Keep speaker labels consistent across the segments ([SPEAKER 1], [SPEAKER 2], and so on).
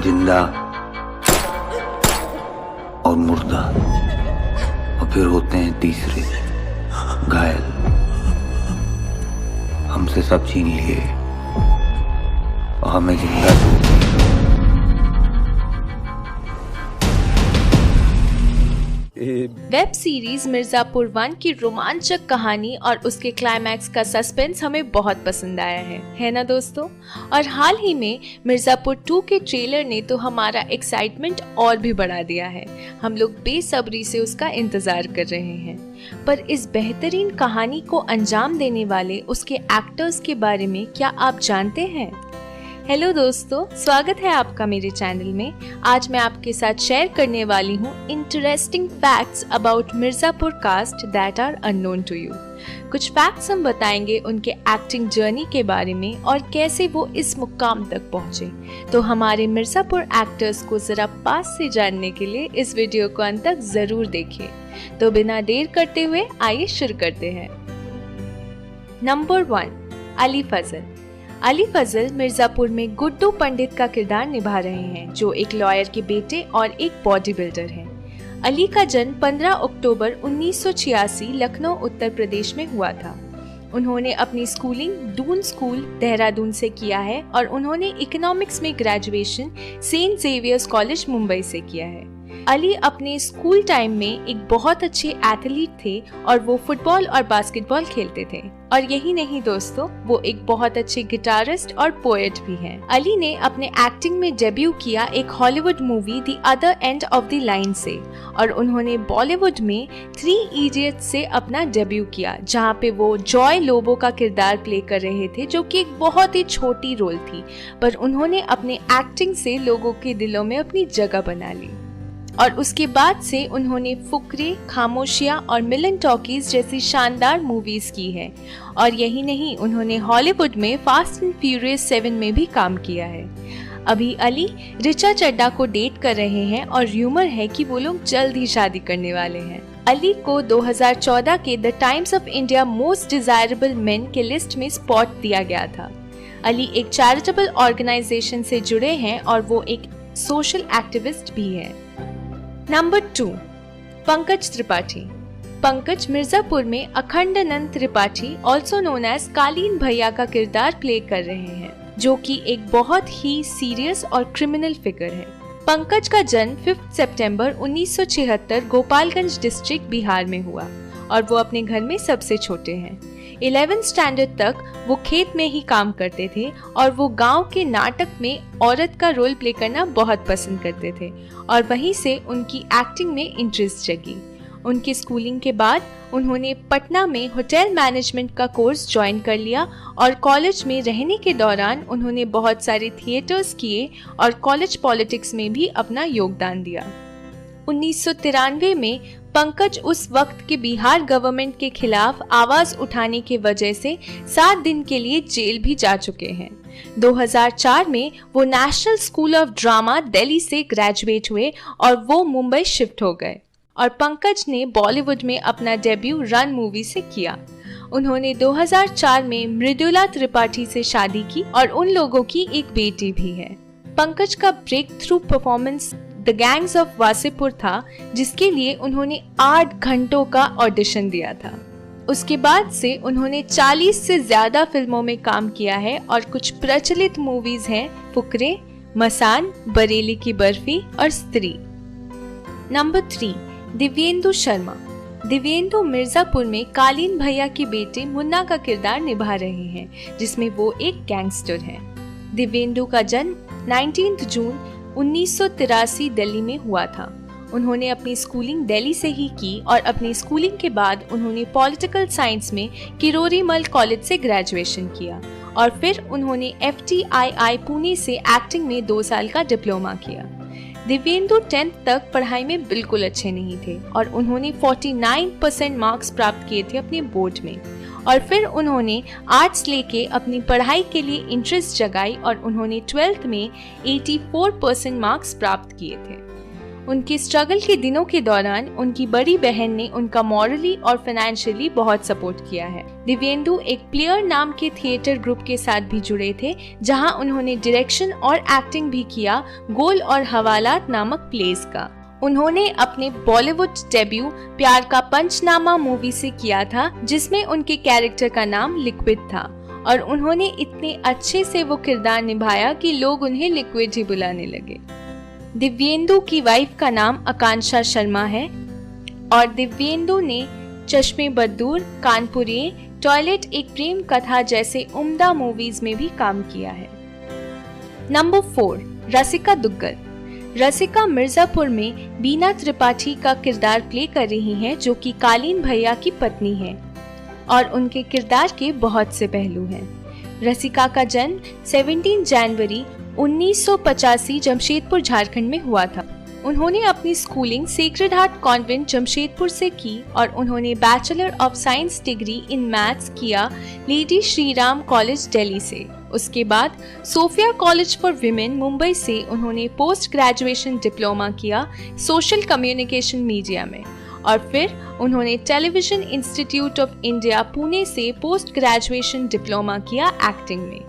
[SPEAKER 1] जिंदा और मुर्दा, और फिर होते हैं तीसरे घायल। हमसे सब छीन लिए और हमें जिंदा छोड़ दिया।
[SPEAKER 2] वेब सीरीज मिर्जापुर 1 की रोमांचक कहानी और उसके क्लाइमैक्स का सस्पेंस हमें बहुत पसंद आया है ना दोस्तों। और हाल ही में मिर्जापुर 2 के ट्रेलर ने तो हमारा एक्साइटमेंट और भी बढ़ा दिया है। हम लोग बेसब्री से उसका इंतजार कर रहे हैं। पर इस बेहतरीन कहानी को अंजाम देने वाले उसके एक्टर्स के बारे में क्या आप जानते हैं? हेलो दोस्तों, स्वागत है आपका मेरे चैनल में। आज मैं आपके साथ शेयर करने वाली हूँ interesting facts about Mirzapur cast that are unknown to you. कुछ फैक्ट्स हम बताएंगे उनके एक्टिंग जर्नी के बारे में और कैसे वो इस मुकाम तक पहुँचे। तो हमारे मिर्जापुर एक्टर्स को जरा पास से जानने के लिए इस वीडियो को अंत तक जरूर देखिए। तो बिना देर करते हुए आइए शुरू करते हैं। नंबर 1, अली फजल। अली फजल मिर्जापुर में गुड्डू पंडित का किरदार निभा रहे हैं, जो एक लॉयर के बेटे और एक बॉडी बिल्डर हैं। अली का जन्म 15 अक्टूबर 1986 लखनऊ उत्तर प्रदेश में हुआ था। उन्होंने अपनी स्कूलिंग दून स्कूल देहरादून से किया है और उन्होंने इकोनॉमिक्स में graduation Saint Xavier's College Mumbai से किया है। अली अपने स्कूल टाइम में एक बहुत अच्छे एथलीट थे और वो फुटबॉल और बास्केटबॉल खेलते थे। और यही नहीं दोस्तों, वो एक बहुत अच्छे गिटारिस्ट और पोएट भी हैं। अली ने अपने एक्टिंग में डेब्यू किया एक Hollywood movie the other end of the line से, और उन्होंने बॉलीवुड में 3 इडियट्स से अपना डेब्यू किया, जहाँ पे वो जॉय लोबो का किरदार प्ले कर रहे थे, जो कि एक बहुत ही छोटी रोल थी, पर उन्होंने अपने एक्टिंग से लोगों के दिलों में अपनी जगह बना ली। और उसके बाद से उन्होंने फुकरे, खामोशियाँ और मिलन टॉकीज जैसी शानदार मूवीज की है। और यही नहीं, उन्होंने हॉलीवुड में फास्ट एंड फ्यूरियस 7 में भी काम किया है। अभी अली रिचा चड्ढा को डेट कर रहे हैं और र्यूमर है कि वो लोग जल्द ही शादी करने वाले हैं। अली को 2014 के the times of India most desirable main के लिस्ट में स्पॉट दिया गया था। अली एक चैरिटेबल ऑर्गेनाइजेशन से जुड़े हैं और वो एक सोशल एक्टिविस्ट भी है। नंबर 2, पंकज त्रिपाठी। पंकज मिर्जापुर में Akhandanand Tripathi also known as Kaleen Bhaiya का किरदार प्ले कर रहे हैं, जो कि एक बहुत ही सीरियस और क्रिमिनल फिगर है। पंकज का जन्म 5 सितंबर 1976 गोपालगंज डिस्ट्रिक्ट बिहार में हुआ और वो अपने घर में सबसे छोटे हैं। 11th स्टैंडर्ड तक वो खेत में ही काम करते थे और वो गांव के नाटक में औरत का रोल प्ले करना बहुत पसंद करते थे, और वहीं से उनकी एक्टिंग में इंटरेस्ट जगी। उनकी स्कूलिंग के बाद उन्होंने पटना में होटल मैनेजमेंट का कोर्स ज्वाइन कर लिया और कॉलेज में रहने के दौरान उन्होंने बहुत सारे थिएटर्स किए और कॉलेज पॉलिटिक्स में भी अपना योगदान दिया। 1993 में पंकज उस वक्त के बिहार गवर्नमेंट के खिलाफ आवाज उठाने की वजह से 7 दिन के लिए जेल भी जा चुके हैं। 2004 में वो national school of drama Delhi से ग्रेजुएट हुए और वो मुंबई शिफ्ट हो गए। और पंकज ने बॉलीवुड में अपना डेब्यू रन मूवी से किया। उन्होंने 2004 में मृदुला त्रिपाठी से शादी की और उन लोगों की एक बेटी भी है। पंकज का breakthrough performance The Gangs of Wasseypur था, जिसके लिए उन्होंने 8 घंटों का ऑडिशन दिया था। उसके बाद से उन्होंने 40 से ज्यादा फिल्मों में काम किया है और कुछ प्रचलित मूवीज हैं फुकरे, मसान, बरेली की बर्फी और स्त्री। नंबर 3, दिव्येंदु शर्मा। दिव्येंदु मिर्जापुर में कालीन भैया के बेटे मुन्ना का किरदार निभा रहे हैं, जिसमें वो एक गैंगस्टर हैं। दिव्येंदु का जन्म 19 जून 1983 दिल्ली में हुआ था। उन्होंने अपनी स्कूलिंग दिल्ली से ही की और अपनी स्कूलिंग के बाद उन्होंने पॉलिटिकल साइंस में किरोरीमल कॉलेज से ग्रेजुएशन किया और फिर उन्होंने FTII पुणे से एक्टिंग में 2 साल का डिप्लोमा किया। दिव्येंदु 10th तक पढ़ाई में बिल्कुल अच्छे नहीं थे और उन्होंने 49% मार्क्स प्राप्त किए थे अपने बोर्ड में, और फिर उन्होंने आर्ट्स लेके अपनी पढ़ाई के लिए इंटरेस्ट जगाई और उन्होंने 12th में 84% मार्क्स प्राप्त किए थे। उनके स्ट्रगल के दिनों के दौरान उनकी बड़ी बहन ने उनका मॉरली और फाइनेंशियली बहुत सपोर्ट किया है। दिव्येंदु एक प्लेयर नाम के थिएटर ग्रुप के साथ भी जुड़े थे, जहां उन्होंने डायरेक्शन और एक्टिंग भी किया गोल और हवालात नामक प्लेस का। उन्होंने अपने बॉलीवुड डेब्यू प्यार का पंचनामा मूवी से किया था, जिसमें उनके कैरेक्टर का नाम लिक्विड था और उन्होंने इतने अच्छे से वो किरदार निभाया कि लोग उन्हें लिक्विड ही बुलाने लगे। दिव्येंदु की वाइफ का नाम आकांक्षा शर्मा है और दिव्येंदु ने चश्मे बद्दूर, कानपुरी, टॉयलेट एक प्रेम कथा जैसे उम्दा मूवीज में भी काम किया है। नंबर 4, रसिका दुग्गल। रसिका मिर्जापुर में बीना त्रिपाठी का किरदार प्ले कर रही हैं, जो कि कालीन भैया की पत्नी है और उनके किरदार के बहुत से पहलू हैं। रसिका का जन्म 17 जनवरी 1985 जमशेदपुर झारखंड में हुआ था। उन्होंने अपनी schooling Sacred Heart Convent Jamshedpur से की और उन्होंने bachelor of science degree in maths किया लेडी श्री राम कॉलेज दिल्ली से। उसके बाद Sophia College for Women Mumbai से उन्होंने पोस्ट ग्रेजुएशन डिप्लोमा किया सोशल कम्युनिकेशन मीडिया में और फिर उन्होंने Television Institute of India Pune से पोस्ट ग्रेजुएशन डिप्लोमा किया एक्टिंग में।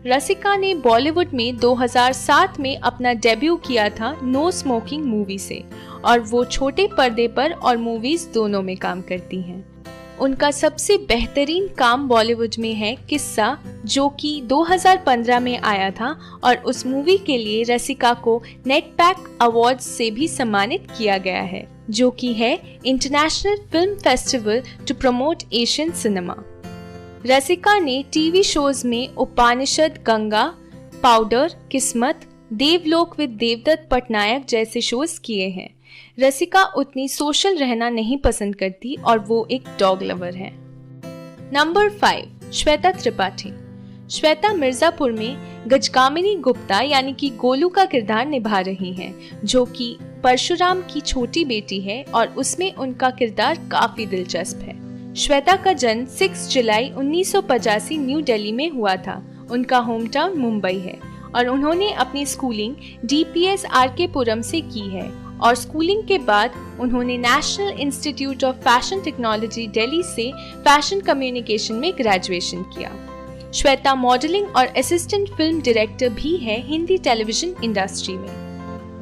[SPEAKER 2] रसिका ने बॉलीवुड में 2007 में अपना डेब्यू किया था नो स्मोकिंग मूवी से और वो छोटे पर्दे पर और मूवीज दोनों में काम करती हैं। उनका सबसे बेहतरीन काम बॉलीवुड में है किस्सा, जो कि 2015 में आया था और उस मूवी के लिए रसिका को नेटपैक अवार्ड्स से भी सम्मानित किया गया है, जो कि है international film festival to promote Asian cinema. Rasika ने टीवी शोज में उपनिषद गंगा, पाउडर, किस्मत, देवलोक विद देवदत्त पटनायक जैसे शोज किए हैं। रसिका उतनी सोशल रहना नहीं पसंद करती और वो एक डॉग लवर है। नंबर 5, श्वेता त्रिपाठी। श्वेता मिर्जापुर में गजकामिनी गुप्ता यानी कि गोलू का किरदार निभा रही हैं, जो कि परशुराम की छोटी बेटी है और उसमें उनका किरदार काफी दिलचस्प है। श्वेता का जन्म 6 जुलाई 1985 न्यू दिल्ली में हुआ था। उनका होम टाउन मुंबई है और उन्होंने अपनी स्कूलिंग DPS RK पुरम से की है और स्कूलिंग के बाद उन्होंने national institute of fashion technology Delhi से फैशन कम्युनिकेशन में ग्रेजुएशन किया। श्वेता मॉडलिंग और असिस्टेंट फिल्म डायरेक्टर भी है हिंदी टेलीविजन इंडस्ट्री में।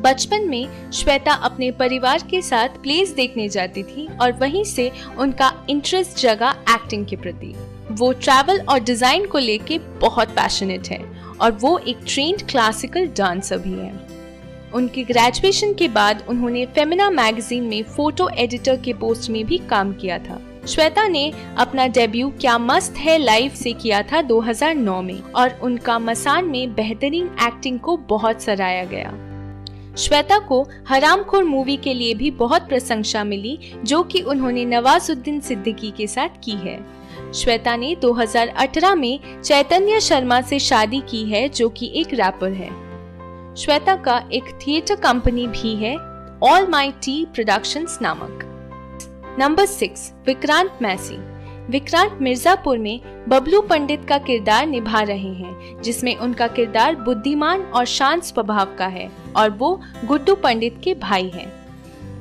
[SPEAKER 2] बचपन में श्वेता अपने परिवार के साथ प्लेस देखने जाती थी और वहीं से उनका इंटरेस्ट जगा एक्टिंग के प्रति। वो ट्रैवल और डिजाइन को लेके बहुत पैशनेट है और वो एक ट्रेन्ड क्लासिकल डांसर भी है। उनकी ग्रेजुएशन के बाद उन्होंने फेमिना मैगजीन में फोटो एडिटर के पोस्ट में भी काम किया था। श्वेता ने अपना डेब्यू क्या मस्त है लाइव से किया था 2009 में और उनका मसान में बेहतरीन एक्टिंग को बहुत सराहा गया। श्वेता को हरामखोर मूवी के लिए भी बहुत प्रशंसा मिली, जो कि उन्होंने नवाजुद्दीन सिद्दीकी के साथ की है। श्वेता ने 2018 में चैतन्य शर्मा से शादी की है, जो कि एक रैपर है। श्वेता का एक थिएटर कंपनी भी है, ऑल माई टी प्रोडक्शंस नामक। नंबर 6, विक्रांत मैसी। विक्रांत मिर्जापुर में बबलू पंडित का किरदार निभा रहे हैं, जिसमें उनका किरदार बुद्धिमान और शांत स्वभाव का है और वो गुड्डू पंडित के भाई हैं।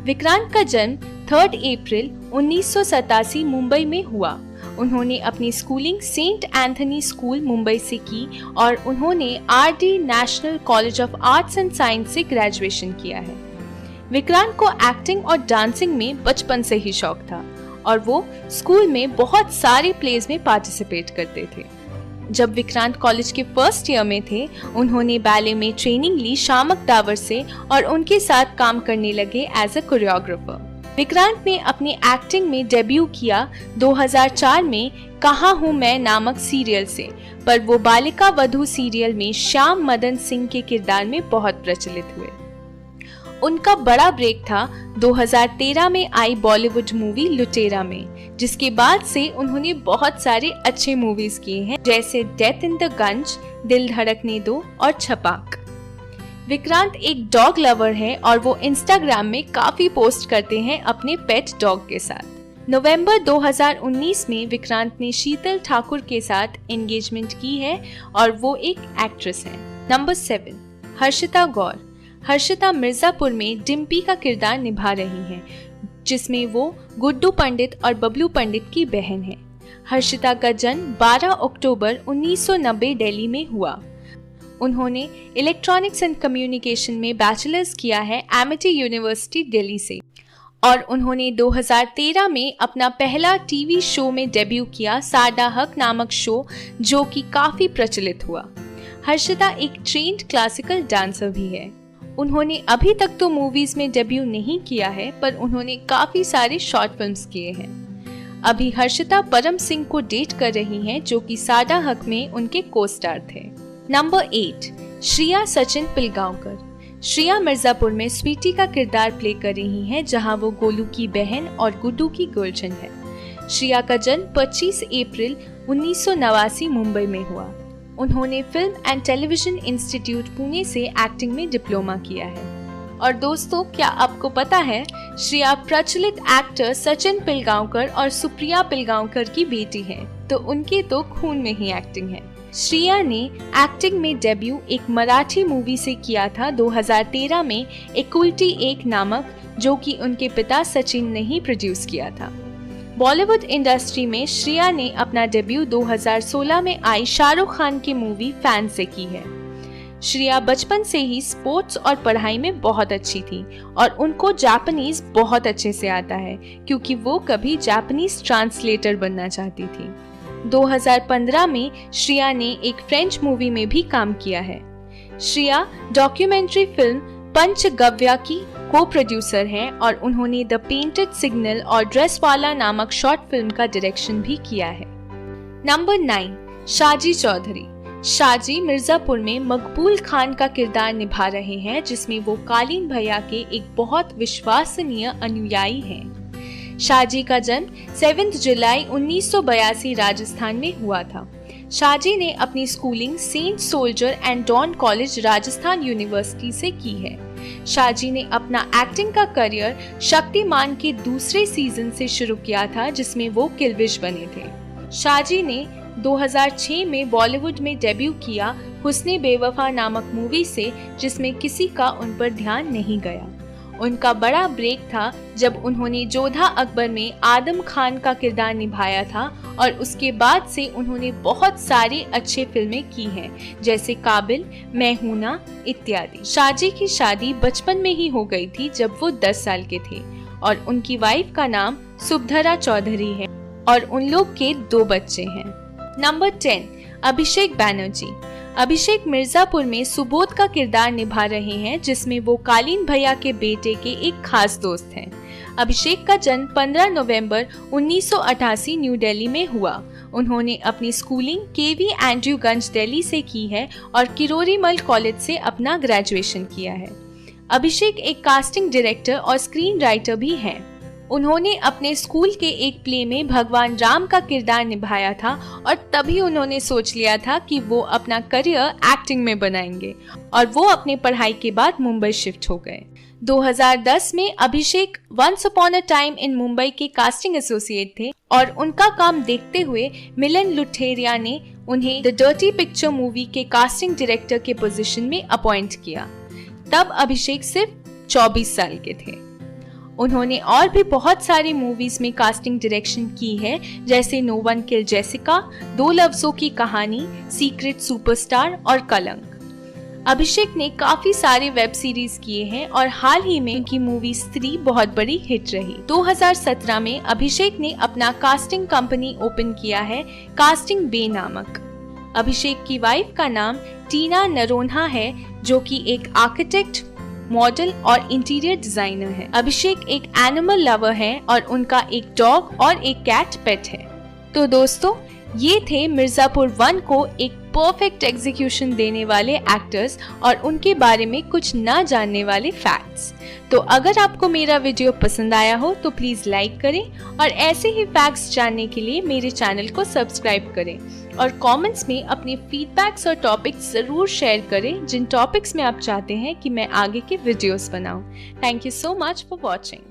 [SPEAKER 2] विक्रांत का जन्म 3 अप्रैल 1987 मुंबई में हुआ। उन्होंने अपनी schooling Saint Anthony School Mumbai से की और उन्होंने RD National College of Arts and Science से ग्रेजुएशन किया है। विक्रांत को एक्टिंग और डांसिंग में बचपन से ही शौक था और वो स्कूल में बहुत सारे प्लेज में पार्टिसिपेट करते थे। जब विक्रांत कॉलेज के फर्स्ट ईयर में थे, उन्होंने बैले में ट्रेनिंग ली शामक दावर से और उनके साथ काम करने लगे एज अ कोरियोग्राफर। विक्रांत ने अपनी एक्टिंग में डेब्यू किया 2004 में कहाँ हूँ मैं नामक सीरियल से, पर वो बालिका वधू सीरियल में श्याम मदन सिंह के किरदार में बहुत प्रचलित हुए। उनका बड़ा ब्रेक था 2013 में आई बॉलीवुड मूवी लुटेरा में, जिसके बाद से उन्होंने बहुत सारे अच्छे मूवीज किए हैं, जैसे डेथ इन द गंज, दिल धड़कने दो और छपाक। विक्रांत एक डॉग लवर है और वो इंस्टाग्राम में काफी पोस्ट करते हैं अपने पेट डॉग के साथ। नवंबर 2019 में विक्रांत ने शीतल ठाकुर के साथ एंगेजमेंट की है और वो एक एक्ट्रेस हैं। नंबर 7, हर्षिता गौर। हर्षिता मिर्जापुर में डिम्पी का किरदार निभा रही हैं, जिसमें वो गुड्डू पंडित और बबलू पंडित की बहन है। हर्षिता का जन्म 12 अक्टूबर 1990 दिल्ली में हुआ। उन्होंने इलेक्ट्रॉनिक्स एंड कम्युनिकेशन में बैचलर्स किया है एमिटी यूनिवर्सिटी दिल्ली से और उन्होंने 2013 में अपना पहला टीवी शो में डेब्यू किया, साडा हक नामक शो, जो कि काफी प्रचलित हुआ। हर्षिता एक ट्रेन्ड क्लासिकल डांसर भी है। उन्होंने अभी तक तो मूवीज में डेब्यू नहीं किया है, पर उन्होंने काफी सारे शॉर्ट फिल्म्स किए हैं। अभी हर्षिता परम सिंह को डेट कर रही हैं, जो कि साडा हक में उनके को स्टार थे। नंबर 8, श्रिया सचिन पिलगांवकर। श्रिया मिर्जापुर में स्वीटी का किरदार प्ले कर रही हैं, जहां वो गोलू की बहन और गुड्डू की गर्लफ्रेंड है। श्रिया का जन्म 25 अप्रैल 1989 मुंबई में हुआ। उन्होंने film and television institute Pune से एक्टिंग में डिप्लोमा किया है। और दोस्तों, क्या आपको पता है, श्रिया प्रचलित एक्टर सचिन पिलगांवकर और सुप्रिया पिलगांवकर की बेटी है, तो उनके तो खून में ही एक्टिंग है। श्रिया ने एक्टिंग में डेब्यू एक मराठी मूवी से किया था 2013 में, एकुलटी एक नामक, जो कि उनके पिता सचिन ने ही प्रोड्यूस किया था। बॉलीवुड इंडस्ट्री में श्रिया ने अपना डेब्यू 2016 में आई शाहरुख खान की मूवी फैन से की है। श्रिया बचपन से ही स्पोर्ट्स और पढ़ाई में बहुत अच्छी थी और उनको जापानीज बहुत अच्छे से आता है, क्योंकि वो कभी जापानीज ट्रांसलेटर बनना चाहती थी। 2015 में श्रिया ने एक फ्रेंच मूवी में भी काम किया है। श्रिया डॉक्यूमेंट्री फिल्म पंचगव्या की को प्रोड्यूसर हैं और उन्होंने द पेंटेड सिग्नल और ड्रेसवाला नामक शॉर्ट फिल्म का डायरेक्शन भी किया है। नंबर 9, शाजी चौधरी। शाजी मिर्जापुर में मकबूल खान का किरदार निभा रहे हैं, जिसमें वो कालीन भैया के एक बहुत विश्वसनीय अनुयायी हैं। शाजी का जन्म 7 जुलाई 1982 राजस्थान में हुआ था। शाजी ने अपनी schooling Saint Soldier and Don College Rajasthan University से की है। शाजी ने अपना एक्टिंग का करियर शक्तिमान के दूसरे सीजन से शुरू किया था, जिसमें वो किल्विश बने थे। शाजी ने 2006 में बॉलीवुड में डेब्यू किया हुस्ने बेवफा नामक मूवी से, जिसमें किसी का उन पर ध्यान नहीं गया। उनका बड़ा ब्रेक था जब उन्होंने जोधा अकबर में आदम खान का किरदार निभाया था और उसके बाद से उन्होंने बहुत सारी अच्छी फिल्में की हैं, जैसे काबिल, मैं हूं ना इत्यादि। शाजी की शादी बचपन में ही हो गई थी जब वो 10 साल के थे और उनकी वाइफ का नाम सुभधरा चौधरी है और उन लोग के 2 बच्चे हैं। नंबर 10, अभिषेक बैनर्जी। अभिषेक मिर्जापुर में सुबोध का किरदार निभा रहे हैं, जिसमें वो कालीन भैया के बेटे के एक खास दोस्त हैं। अभिषेक का जन्म 15 नवंबर 1988 न्यू दिल्ली में हुआ। उन्होंने अपनी स्कूलिंग केवी एंड्रयूगंज दिल्ली से की है और किरोरीमल कॉलेज से अपना ग्रेजुएशन किया है। अभिषेक एक कास्टिंग डायरेक्टर और स्क्रीन राइटर भी हैं। उन्होंने अपने स्कूल के एक प्ले में भगवान राम का किरदार निभाया था और तभी उन्होंने सोच लिया था कि वो अपना करियर एक्टिंग में बनाएंगे और वो अपने पढ़ाई के बाद मुंबई शिफ्ट हो गए। 2010 में Abhishek once upon a time in Mumbai के कास्टिंग एसोसिएट थे और उनका काम देखते हुए मिलन लुथेरिया ने उन्हें द डर्टी पिक्चर मूवी के कास्टिंग डायरेक्टर के पोजीशन में अपॉइंट किया। तब अभिषेक सिर्फ 24 साल के थे। उन्होंने और भी बहुत सारी मूवीज में कास्टिंग डायरेक्शन की है, जैसे नो वन किल जेसिका, 2 लफ्जों की कहानी, सीक्रेट सुपरस्टार और कलंक। अभिषेक ने काफी सारे वेब सीरीज किए हैं और हाल ही में उनकी मूवी स्त्री बहुत बड़ी हिट रही। 2017 में अभिषेक ने अपना कास्टिंग कंपनी ओपन किया है, कास्टिंग बे नामक। अभिषेक की वाइफ का नाम टीना नरोन्हा है, जो कि एक आर्किटेक्ट, मॉडल और इंटीरियर डिजाइनर है। अभिषेक एक एनिमल लवर है और उनका एक डॉग और एक कैट पेट है। तो दोस्तों, ये थे मिर्जापुर 1 को एक परफेक्ट एग्जीक्यूशन देने वाले एक्टर्स और उनके बारे में कुछ ना जानने वाले फैक्ट्स। तो अगर आपको मेरा वीडियो पसंद आया हो तो प्लीज लाइक करें और ऐसे ही फैक्ट्स जानने के लिए मेरे चैनल को सब्सक्राइब करें और कमेंट्स में अपने फीडबैक्स और टॉपिक्स जरूर शेयर करें जिन टॉपिक्स में आप चाहते हैं कि मैं आगे के वीडियोस बनाऊं। Thank you so much for watching.